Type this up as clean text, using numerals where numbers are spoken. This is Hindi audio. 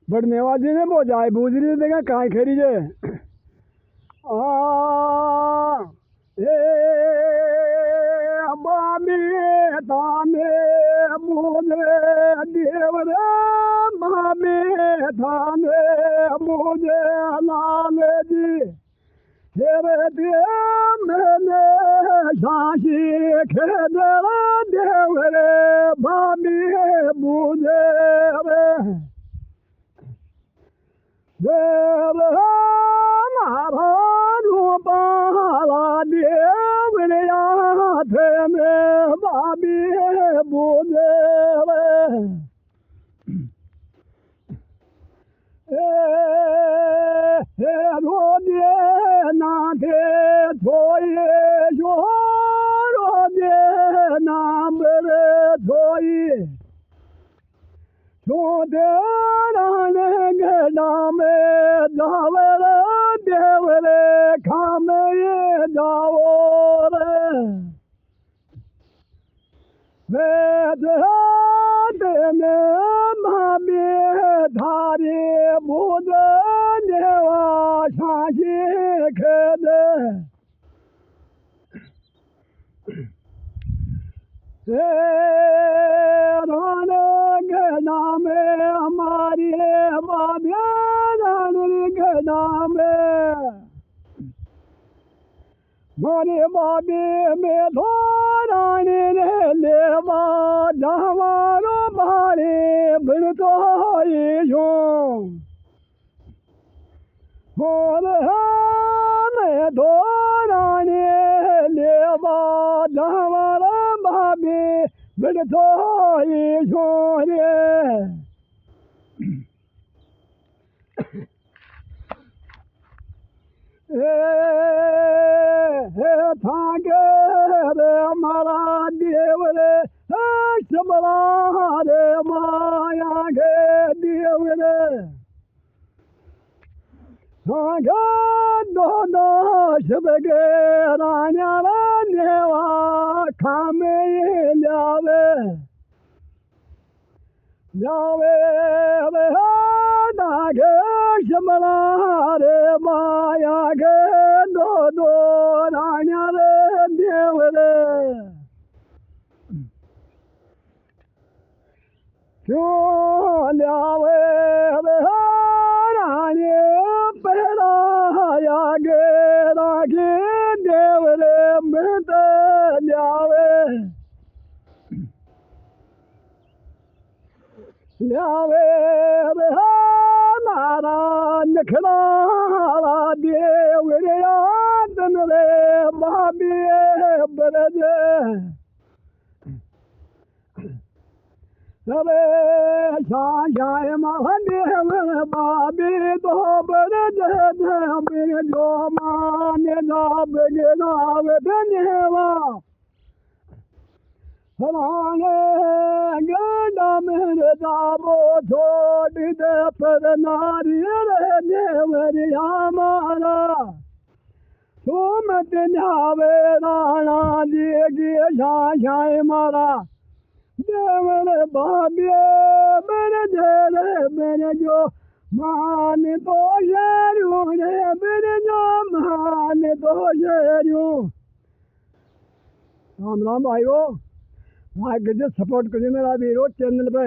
बट नेवाजी ने वो जाए बूझरी देखा कहाँ खेरी जे ए बामी थाने मुझे देवरे बामी थाने मुझे लाल जी हेरे दे मैंने झांसी खेदरा देवरे बामी मुझे देव मारा रूपाला देवरिया थे में बाबी मुझे रोजे नाथे धोए जो रोजे नाम रे धोई छोटे नाम जावरे देवरे खामे जाओ रे वेद में मामी धारी मुझ देवा शाही खेद नाम हमारी के नाम मारे बाबी में धोरानी ने लेवा जहवारो भारे बिरतो यो में धोरानी लेवा जहवारो भाभी बिरतो यो रे थाके रे मारा देव रे सबला रे माया के देव रे थाके दो शबगे रान्या रे नेवा खामे जावे जावे रे नागे शबला रे माया के दो रान्या रे देव रे क्यों ल्यावे रे रान्ये पहला या गे रागे देव रे मत ल्यावे ल्यावे रे मारा नखड़ा देव रे आदन रे बाबी बरज सबे शाय महादेव बाबी तो बरज जो माने नाब गे नाव धन्यवा हमारे गड़ा मेरे दाबो छोड़ दे पर नारी रे देवरिया मारा तुम तिन्यावे राणा देगी शाय मारा देवर बाबी मेरे जेरे मेरे जो मान तो शेरू रे मेरे जो मान तो शेरू राम राम भाइयों भाई गजब सपोर्ट करिए मेरा वीडियो चैनल पे।